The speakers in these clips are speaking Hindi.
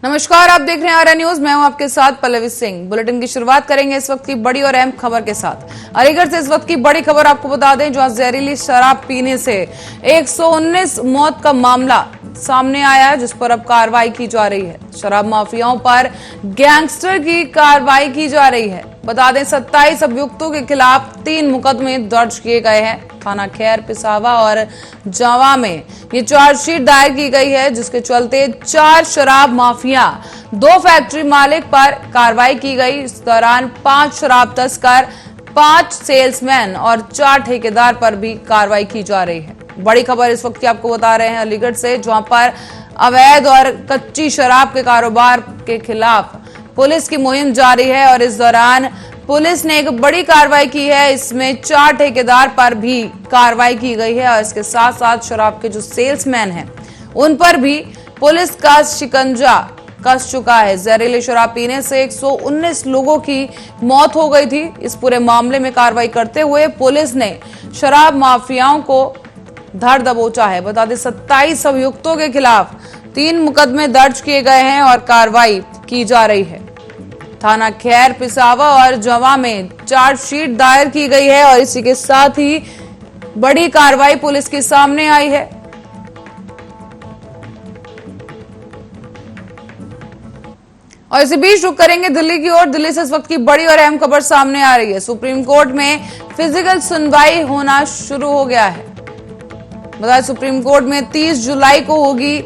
नमस्कार, आप देख रहे हैं आर्या न्यूज। मैं हूं आपके साथ पल्लवी सिंह। बुलेटिन की शुरुआत करेंगे इस वक्त की बड़ी और अहम खबर के साथ। अलीगढ़ से इस वक्त की बड़ी खबर आपको बता दें, जहां जहरीली शराब पीने से 119 मौत का मामला सामने आया है, जिस पर अब कार्रवाई की जा रही है। शराब माफियाओं पर गैंगस्टर की कार्रवाई की जा रही है। बता दें 27 अभियुक्तों के खिलाफ 3 मुकदमे दर्ज किए गए हैं। थाना खैर पिसावा और जावा में ये चार्जशीट दायर की गई है, जिसके चलते 4 शराब माफिया, 2 फैक्ट्री मालिक पर कार्रवाई की गई। इस दौरान 5 शराब तस्कर, 5 सेल्समैन और 4 ठेकेदार पर भी कार्रवाई की जा रही है। बड़ी खबर इस वक्त की आपको बता रहे हैं अलीगढ़ से, जहां पर अवैध और कच्ची शराब के कारोबार के खिलाफ पुलिस की मुहिम जारी है और इस दौरान पुलिस ने एक बड़ी कार्रवाई की है। इसमें 4 ठेकेदार पर भी कार्रवाई की गई है और इसके साथ साथ शराब के जो सेल्समैन हैं उन पर भी पुलिस का शिकंजा कस चुका है। जहरीली शराब पीने से 119 लोगों की मौत हो गई थी। इस पूरे मामले में कार्रवाई करते हुए पुलिस ने शराब माफियाओं को धर दबोचा है। बता दें 27 अभियुक्तों के खिलाफ 3 मुकदमे दर्ज किए गए हैं और कार्रवाई की जा रही है। थाना खैर पिसावा और जवा में चार्जशीट दायर की गई है और इसी के साथ ही बड़ी कार्रवाई पुलिस के सामने आई है। और इसी बीच रुक करेंगे दिल्ली की ओर। दिल्ली से इस वक्त की बड़ी और अहम खबर सामने आ रही है। सुप्रीम कोर्ट में फिजिकल सुनवाई होना शुरू हो गया है। बताया सुप्रीम कोर्ट में 30 जुलाई को होगी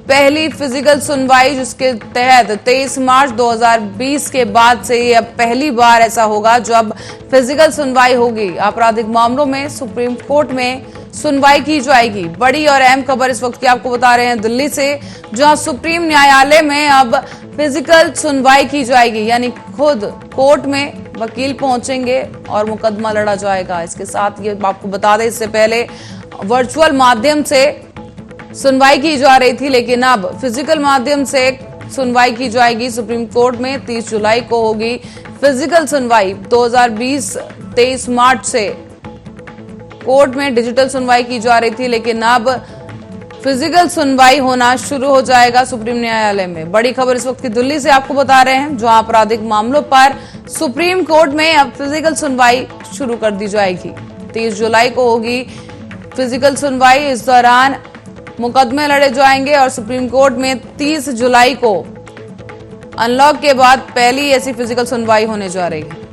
पहली फिजिकल सुनवाई, जिसके तहत 23 मार्च 2020 के बाद से ये अब पहली बार ऐसा होगा जब फिजिकल सुनवाई होगी। आपराधिक मामलों में सुप्रीम कोर्ट में सुनवाई की जाएगी। बड़ी और अहम खबर इस वक्त की आपको बता रहे हैं दिल्ली से, जहां सुप्रीम न्यायालय में अब फिजिकल सुनवाई की जाएगी, यानी खुद कोर्ट में वकील पहुंचेंगे और मुकदमा लड़ा जाएगा। इसके साथ ये आपको बता दें, इससे पहले वर्चुअल माध्यम से सुनवाई की जा रही थी, लेकिन अब फिजिकल माध्यम से सुनवाई की जाएगी। सुप्रीम कोर्ट में 30 जुलाई को होगी फिजिकल सुनवाई। 2020 23 मार्च से कोर्ट में डिजिटल सुनवाई की जा रही थी, लेकिन अब फिजिकल सुनवाई होना शुरू हो जाएगा सुप्रीम न्यायालय में। बड़ी खबर इस वक्त की दिल्ली से आपको बता रहे हैं, जहां आपराधिक मामलों पर सुप्रीम कोर्ट में अब फिजिकल सुनवाई शुरू कर दी जाएगी। 30 जुलाई को होगी फिजिकल सुनवाई। इस दौरान मुकदमे लड़े जाएंगे और सुप्रीम कोर्ट में 30 जुलाई को अनलॉक के बाद पहली ऐसी फिजिकल सुनवाई होने जा रही है।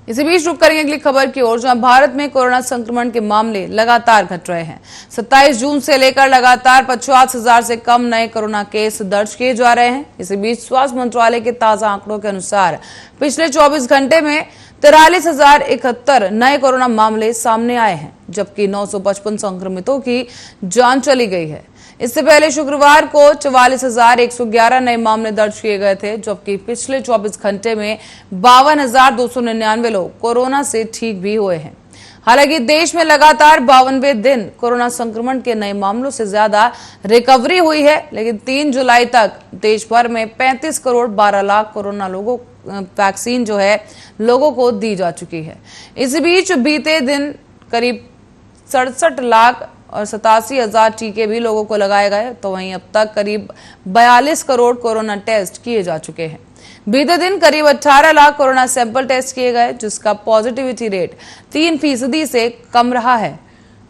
इसी बीच रुक करेंगे अगली खबर की ओर, जहां भारत में कोरोना संक्रमण के मामले लगातार घट रहे हैं। 27 जून से लेकर लगातार 50,000 से कम नए कोरोना केस दर्ज किए जा रहे हैं। इसी बीच स्वास्थ्य मंत्रालय के ताजा आंकड़ों के अनुसार पिछले 24 घंटे में 43,071 नए कोरोना मामले सामने आए हैं, जबकि 955 संक्रमितों की जान चली गई है। इससे पहले शुक्रवार को 44,111 नए मामले दर्ज किए गए थे, जबकि पिछले 24 घंटे में 52,299 लोग कोरोना से ठीक भी हुए हैं। हालांकि देश में लगातार 52वें दिन कोरोना संक्रमण के नए मामलों से ज्यादा रिकवरी हुई है, लेकिन 3 जुलाई तक देश भर में 35 करोड़ 12 लाख कोरोना लोगों वैक्सीन जो है लोगों को दी जा चुकी है। इस बीच बीते दिन करीब 67 लाख और 87,000 टीके भी लोगों को लगाए गए, तो वहीं अब तक करीब 42 करोड़ कोरोना टेस्ट किए जा चुके हैं। बीते दिन करीब 18 लाख कोरोना सैंपल टेस्ट किए गए, जिसका पॉजिटिविटी रेट 3% से कम रहा है।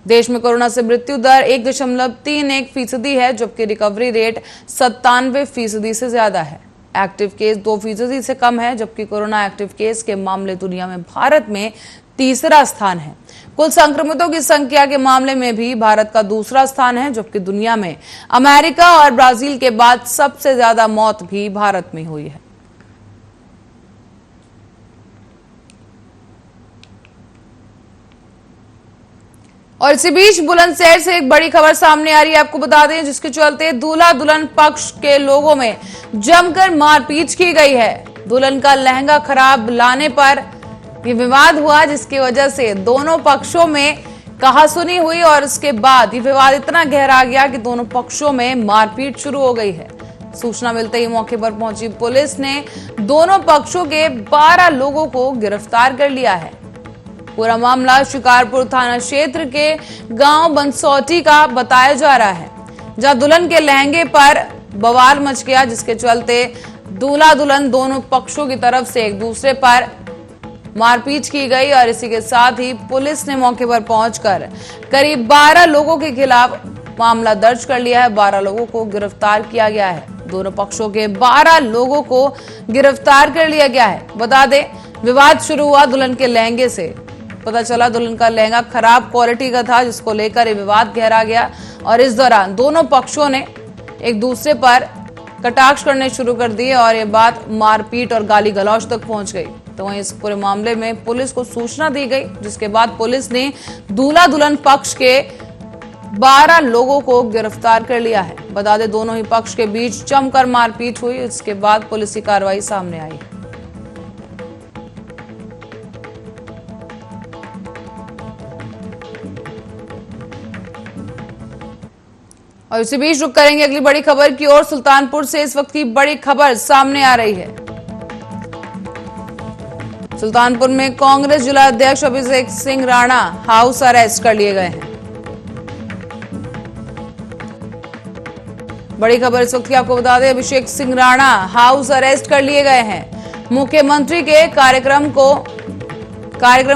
देश में कोरोना से मृत्यु दर 1.31% है, जबकि रिकवरी रेट 97% से ज्यादा है। एक्टिव केस 2% से कम है, जबकि कोरोना एक्टिव केस के मामले दुनिया में भारत में तीसरा स्थान है। कुल संक्रमितों की संख्या के मामले में भी भारत का दूसरा स्थान है, जबकि दुनिया में अमेरिका और ब्राजील के बाद सबसे ज्यादा मौत भी भारत में हुई है। और इसी बीच बुलंदशहर से एक बड़ी खबर सामने आ रही है, आपको बता दें, जिसके चलते दूल्हा दुल्हन पक्ष के लोगों में जमकर मारपीट की गई है। दुल्हन का लहंगा खराब लाने पर यह विवाद हुआ, जिसकी वजह से दोनों पक्षों में कहासुनी हुई और उसके बाद यह विवाद इतना गहरा गया कि दोनों पक्षों में मारपीट शुरू हो गई है। सूचना मिलते ही मौके पर पहुंची पुलिस ने दोनों पक्षों के 12 लोगों को गिरफ्तार कर लिया है। पूरा मामला शिकारपुर थाना क्षेत्र के गांव बंसौटी का बताया जा रहा है। जहां दुल्हन के लहंगे पर बवाल मच गया, जिसके चलते दूल्हा दुल्हन दोनों पक्षों की तरफ से एक दूसरे पर मारपीट की गई और इसी के साथ ही पुलिस ने मौके पर पहुंचकर करीब 12 लोगों के खिलाफ मामला दर्ज कर लिया है। 12 लोगों को गिरफ्तार किया गया है। दोनों पक्षों के 12 लोगों को गिरफ्तार कर लिया गया है। बता दें, विवाद शुरू हुआ दुल्हन के लहंगे से। पता चला दुल्हन का लहंगा खराब क्वालिटी का था, जिसको लेकर ये विवाद गहरा गया और इस दौरान दोनों पक्षों ने एक दूसरे पर कटाक्ष करने शुरू कर दिए और ये बात मारपीट और गाली गलौज तक पहुंच गई। तो वहीं इस पूरे मामले में पुलिस को सूचना दी गई, जिसके बाद पुलिस ने दूल्हा दुल्हन पक्ष के 12 लोगों को गिरफ्तार कर लिया है। बता दें, दोनों ही पक्ष के बीच जमकर मारपीट हुई। इसके बाद पुलिस की कार्रवाई सामने आई। और इसी बीच रुक करेंगे अगली बड़ी खबर की ओर। सुल्तानपुर से इस वक्त की बड़ी खबर सामने आ रही है। सुल्तानपुर में कांग्रेस जिला अध्यक्ष अभिषेक सिंह राणा हाउस अरेस्ट कर लिए गए हैं। बड़ी खबर इस वक्त की आपको बता दें, अभिषेक सिंह राणा हाउस अरेस्ट कर लिए गए हैं। मुख्यमंत्री के कार्यक्रम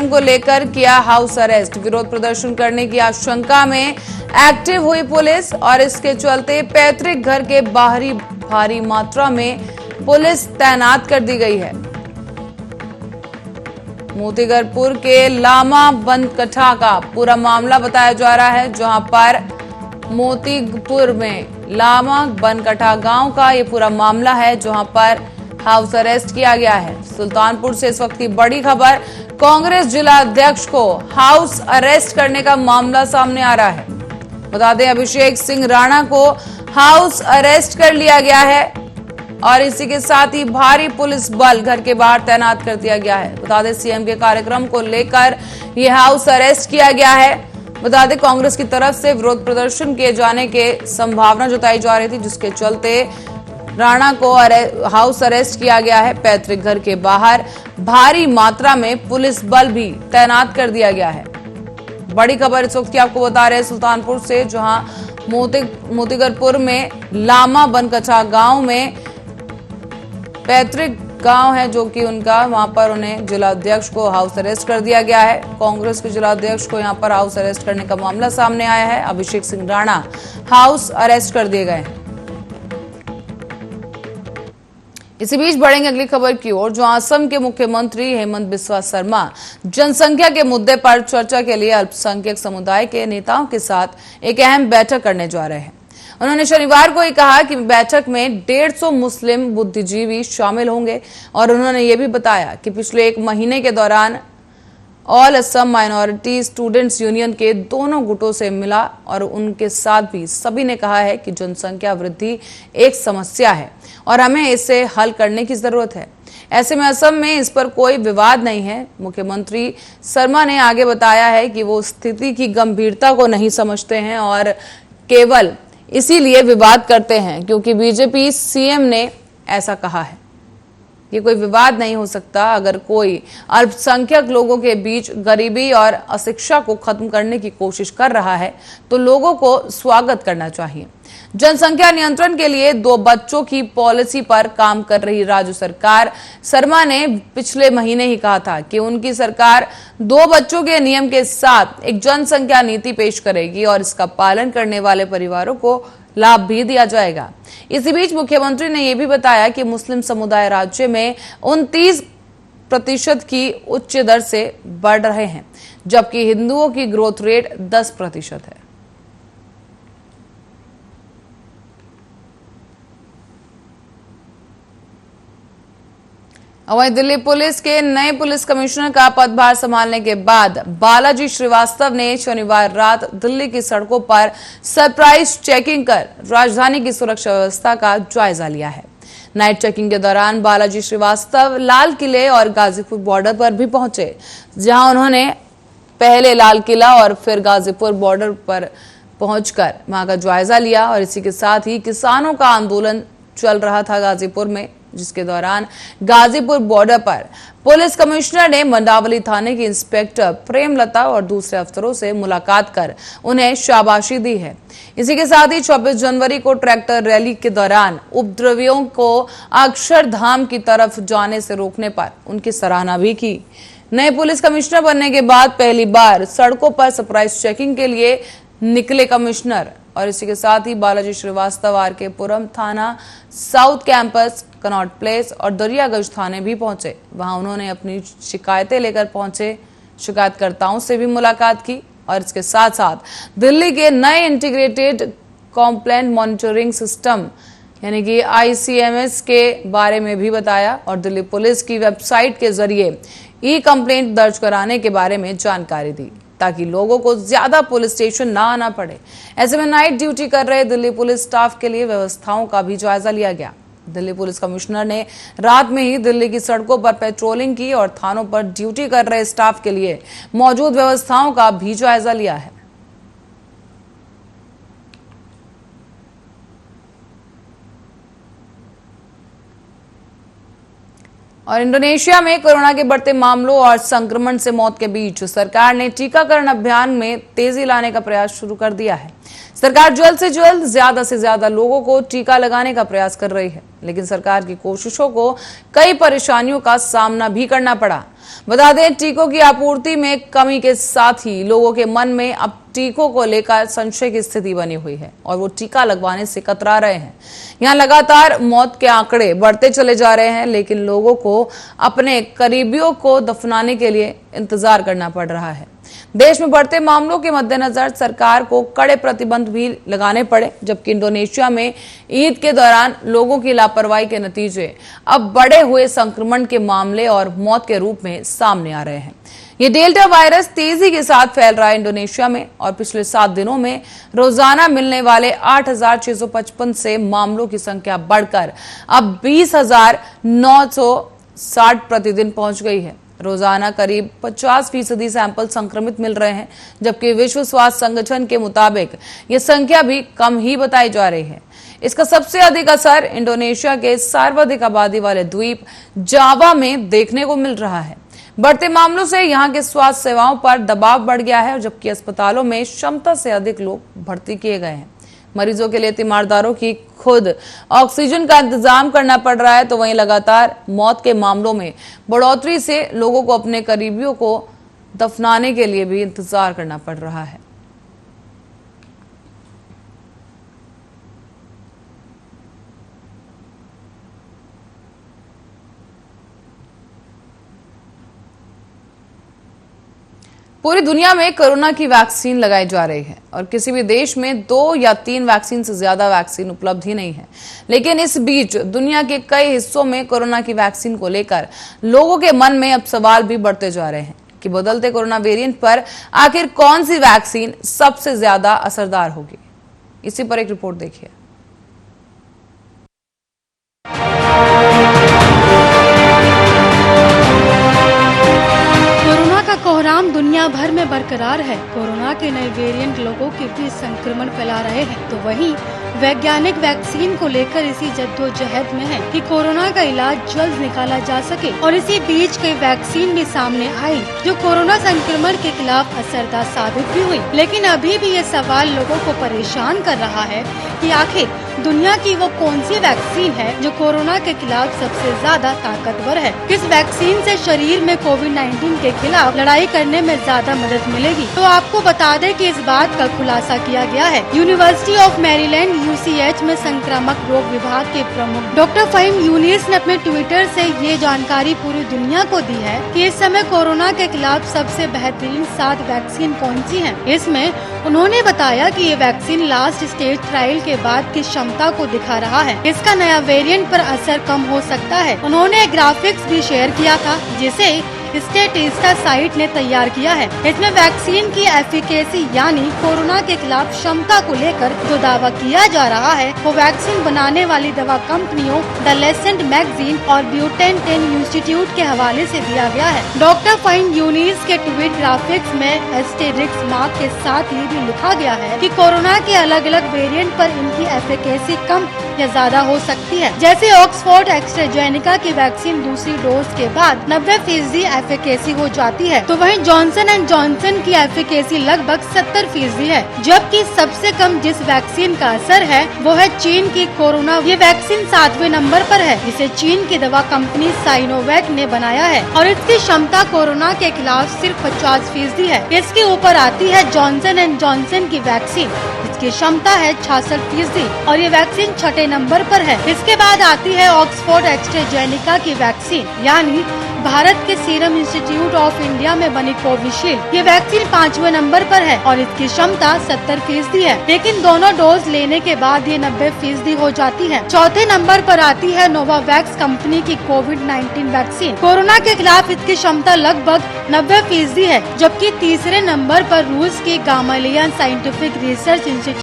को लेकर किया हाउस अरेस्ट। विरोध प्रदर्शन करने की आशंका में एक्टिव हुई पुलिस और इसके चलते पैतृक घर के बाहरी भारी मात्रा में पुलिस तैनात कर दी गई है। मोतीगरपुर के लामा बनकठा का पूरा मामला बताया जा रहा है, जहां पर मोतीगरपुर में लामा बनकठा गांव का ये पूरा मामला है, जहां पर हाउस अरेस्ट किया गया है। सुल्तानपुर से इस वक्त की बड़ी खबर, कांग्रेस जिला अध्यक्ष को हाउस अरेस्ट करने का मामला सामने आ रहा है। बता दें, अभिषेक सिंह राणा को हाउस अरेस्ट कर लिया गया है और इसी के साथ ही भारी पुलिस बल घर के बाहर तैनात कर दिया गया है। बता दें, सीएम के कार्यक्रम को लेकर यह हाउस अरेस्ट किया गया है। बता दें, कांग्रेस की तरफ से विरोध प्रदर्शन किए जाने के संभावना जताई जा रही थी, जिसके चलते राणा को हाउस अरेस्ट किया गया है। पैतृक घर के बाहर भारी मात्रा में पुलिस बल भी तैनात कर दिया गया है। बड़ी खबर इस वक्त की आपको बता रहे हैं सुल्तानपुर से, जहां मोतीगरपुर में लामा बनकठा गांव में पैतृक गांव है जो कि उनका, वहां पर उन्हें जिला अध्यक्ष को हाउस अरेस्ट कर दिया गया है। कांग्रेस के जिला अध्यक्ष को यहां पर हाउस अरेस्ट करने का मामला सामने आया है। अभिषेक सिंह राणा हाउस अरेस्ट कर दिए गए हैं। इसी बीच बढ़ेंगे अगली खबर की ओर, जो असम के मुख्यमंत्री हेमंत बिस्वा शर्मा जनसंख्या के मुद्दे पर चर्चा के लिए अल्पसंख्यक समुदाय के नेताओं के साथ एक अहम बैठक करने जा रहे हैं। उन्होंने शनिवार को ही कहा कि बैठक में 150 मुस्लिम बुद्धिजीवी शामिल होंगे और उन्होंने ये भी बताया कि पिछले 1 महीने के दौरान all Assam minority students union के दोनों गुटों से मिला और उनके साथ भी सभी ने कहा है कि जनसंख्या वृद्धि एक समस्या है और हमें इसे हल करने की जरूरत है। ऐसे में असम में इस पर कोई विवाद नहीं है। मुख्यमंत्री शर्मा ने आगे बताया है कि वो स्थिति की गंभीरता को नहीं समझते हैं और केवल इसीलिए विवाद करते हैं क्योंकि बीजेपी सीएम ने ऐसा कहा है। ये कोई विवाद नहीं हो सकता। अगर कोई अल्पसंख्यक लोगों के बीच गरीबी और अशिक्षा को खत्म करने की कोशिश कर रहा है तो लोगों को स्वागत करना चाहिए। जनसंख्या नियंत्रण के लिए 2 बच्चों की पॉलिसी पर काम कर रही राज्य सरकार, शर्मा ने पिछले महीने ही कहा था कि उनकी सरकार 2 बच्चों के नियम के साथ एक जनसंख्या नीति पेश करेगी और इसका पालन करने वाले परिवारों को लाभ भी दिया जाएगा। इसी बीच मुख्यमंत्री ने यह भी बताया कि मुस्लिम समुदाय राज्य में 29% की उच्च दर से बढ़ रहे हैं, जबकि हिंदुओं की ग्रोथ रेट 10% है। वहीं दिल्ली पुलिस के नए पुलिस कमिश्नर का पदभार संभालने के बाद बालाजी श्रीवास्तव ने शनिवार रात दिल्ली की सड़कों पर सरप्राइज चेकिंग कर राजधानी की सुरक्षा व्यवस्था का जायजा लिया है। नाइट चेकिंग के दौरान बालाजी श्रीवास्तव लाल किले और गाजीपुर बॉर्डर पर भी पहुंचे, जहां उन्होंने पहले लाल किला और फिर गाजीपुर बॉर्डर पर पहुंचकर वहां का जायजा लिया और इसी के साथ ही किसानों का आंदोलन चल रहा था गाजीपुर में, जिसके दौरान गाजीपुर बॉर्डर पर पुलिस कमिश्नर ने मंडावली थाने की इंस्पेक्टर प्रेमलता और दूसरे अफसरों से मुलाकात कर उन्हें शाबाशी दी है। इसी के साथ ही 24 जनवरी को ट्रैक्टर रैली के दौरान उपद्रवियों को अक्षरधाम की तरफ जाने से रोकने पर उनकी सराहना भी की। नए पुलिस कमिश्नर बनने के बाद पहली बार सड़कों पर सरप्राइज चेकिंग के लिए निकले कमिश्नर और इसी के साथ ही बालाजी श्रीवास्तव आरके पुरम थाना, साउथ कैंपस, कनॉट प्लेस और दरियागंज थाने भी पहुंचे। वहां उन्होंने अपनी शिकायतें लेकर पहुंचे, शिकायतकर्ताओं से भी मुलाकात की और इसके साथ साथ दिल्ली के नए इंटीग्रेटेड कंप्लेंट मॉनिटरिंग सिस्टम यानी कि ICMS के बारे में भी बताया और दिल्ली पुलिस की वेबसाइट के जरिए कंप्लेंट दर्ज कराने के बारे में जानकारी दी ताकि लोगों को ज्यादा पुलिस स्टेशन ना आना पड़े। ऐसे में नाइट ड्यूटी कर रहे दिल्ली पुलिस स्टाफ के लिए व्यवस्थाओं का भी जायजा लिया गया। दिल्ली पुलिस कमिश्नर ने रात में ही दिल्ली की सड़कों पर पेट्रोलिंग की और थानों पर ड्यूटी कर रहे स्टाफ के लिए मौजूद व्यवस्थाओं का भी जायजा लिया है। और इंडोनेशिया में कोरोना के बढ़ते मामलों और संक्रमण से मौत के बीच सरकार ने टीकाकरण अभियान में तेजी लाने का प्रयास शुरू कर दिया है। सरकार जल्द से ज्यादा लोगों को टीका लगाने का प्रयास कर रही है, लेकिन सरकार की कोशिशों को कई परेशानियों का सामना भी करना पड़ा। बता दें, टीकों की आपूर्ति में कमी के साथ ही लोगों के मन में अब टीकों को लेकर संशय की स्थिति बनी हुई है और वो टीका लगवाने से कतरा रहे हैं। यहाँ लगातार मौत के आंकड़े बढ़ते चले जा रहे हैं, लेकिन लोगों को अपने करीबियों को दफनाने के लिए इंतजार करना पड़ रहा है। देश में बढ़ते मामलों के मद्देनजर सरकार को कड़े प्रतिबंध भी लगाने पड़े, जबकि इंडोनेशिया में ईद के दौरान लोगों की लापरवाही के नतीजे अब बढ़े हुए संक्रमण के मामले और मौत के रूप में सामने आ रहे हैं। ये डेल्टा वायरस तेजी के साथ फैल रहा है इंडोनेशिया में और पिछले 7 दिनों में रोजाना मिलने वाले 8,655 से मामलों की संख्या बढ़कर अब 20,960 प्रतिदिन पहुंच गई है। रोजाना करीब 50% सैंपल संक्रमित मिल रहे हैं, जबकि विश्व स्वास्थ्य संगठन के मुताबिक ये संख्या भी कम ही बताई जा रही है। इसका सबसे अधिक असर इंडोनेशिया के सर्वाधिक आबादी वाले द्वीप जावा में देखने को मिल रहा है। बढ़ते मामलों से यहाँ के स्वास्थ्य सेवाओं पर दबाव बढ़ गया है, जबकि अस्पतालों में क्षमता से अधिक लोग भर्ती किए गए हैं। मरीजों के लिए तीमारदारों की खुद ऑक्सीजन का इंतजाम करना पड़ रहा है, तो वहीं लगातार मौत के मामलों में बढ़ोतरी से लोगों को अपने करीबियों को दफनाने के लिए भी इंतजार करना पड़ रहा है। पूरी दुनिया में कोरोना की वैक्सीन लगाई जा रही है और किसी भी देश में 2 या 3 वैक्सीन से ज्यादा वैक्सीन उपलब्ध ही नहीं है। लेकिन इस बीच दुनिया के कई हिस्सों में कोरोना की वैक्सीन को लेकर लोगों के मन में अब सवाल भी बढ़ते जा रहे हैं कि बदलते कोरोना वेरिएंट पर आखिर कौन सी वैक्सीन सबसे ज्यादा असरदार होगी। इसी पर एक रिपोर्ट देखिए। कोहराम दुनिया भर में बरकरार है। कोरोना के नए वेरिएंट लोगों के बीच संक्रमण फैला रहे हैं, तो वहीं वैज्ञानिक वैक्सीन को लेकर इसी जद्दोजहद में है कि कोरोना का इलाज जल्द निकाला जा सके। और इसी बीच कई वैक्सीन भी सामने आई जो कोरोना संक्रमण के खिलाफ असरदार साबित भी हुई। लेकिन अभी भी ये सवाल लोगों को परेशान कर रहा है कि आखिर दुनिया की वो कौन सी वैक्सीन है जो कोरोना के खिलाफ सबसे ज्यादा ताकतवर है। किस वैक्सीन से शरीर में कोविड-19 के खिलाफ लड़ाई करने में ज्यादा मदद मिलेगी। तो आपको बता दें कि इस बात का खुलासा किया गया है। यूनिवर्सिटी ऑफ मैरीलैंड UCH में संक्रामक रोग विभाग के प्रमुख डॉक्टर फहीम यूनिस ने अपने ट्विटर से ये जानकारी पूरी दुनिया को दी है कि इस समय कोरोना के खिलाफ सबसे बेहतरीन 7 वैक्सीन कौन सी है। इसमें उन्होंने बताया कि ये वैक्सीन लास्ट स्टेज ट्रायल के बाद की क्षमता को दिखा रहा है। इसका नया वेरिएंट पर असर कम हो सकता है। उन्होंने ग्राफिक्स भी शेयर किया था जिसे स्टेटिस्टा साइट ने तैयार किया है। इसमें वैक्सीन की एफिकेसी यानी कोरोना के खिलाफ क्षमता को लेकर जो दावा किया जा रहा है वो वैक्सीन बनाने वाली दवा कंपनियों द लेसेंट मैगजीन और ब्यूटेन इंस्टीट्यूट के हवाले से दिया गया है। डॉक्टर फाइन यूनिस के ट्वीट ग्राफिक्स में एस्टेरिस्क मार्क के साथ ये भी लिखा गया है कि कोरोना के अलग अलग वेरिएंट पर इनकी एफिकेसी कम या ज्यादा हो सकती है। जैसे ऑक्सफोर्ड एस्ट्राजेनेका की वैक्सीन दूसरी डोज के बाद 90% एफिकेसी हो जाती है, तो वहीं जॉनसन एंड जॉनसन की एफिकेसी लगभग 70% है। जबकि सबसे कम जिस वैक्सीन का असर है वो है चीन की कोरोना। ये वैक्सीन 7वें नंबर पर है। इसे चीन की दवा कंपनी साइनोवैक ने बनाया है और इसकी क्षमता कोरोना के खिलाफ सिर्फ 50% है। इसके ऊपर आती है जॉनसन एंड जॉनसन की वैक्सीन, इसकी क्षमता है 66% और ये वैक्सीन 6ठे नंबर पर है। इसके बाद आती है ऑक्सफोर्ड एस्ट्राजेनेका की वैक्सीन यानी भारत के सीरम इंस्टीट्यूट ऑफ इंडिया में बनी कोविशील्ड। ये वैक्सीन 5वें नंबर पर है और इसकी क्षमता 70% है, लेकिन दोनों डोज लेने के बाद ये 90% हो जाती है। चौथे नंबर पर आती है नोवावैक्स कंपनी की कोविड-19 वैक्सीन। कोरोना के खिलाफ इसकी क्षमता लगभग 90% है, जबकि तीसरे नंबर पर रूस की गामालियन साइंटिफिक रिसर्च इंस्टीट्यूट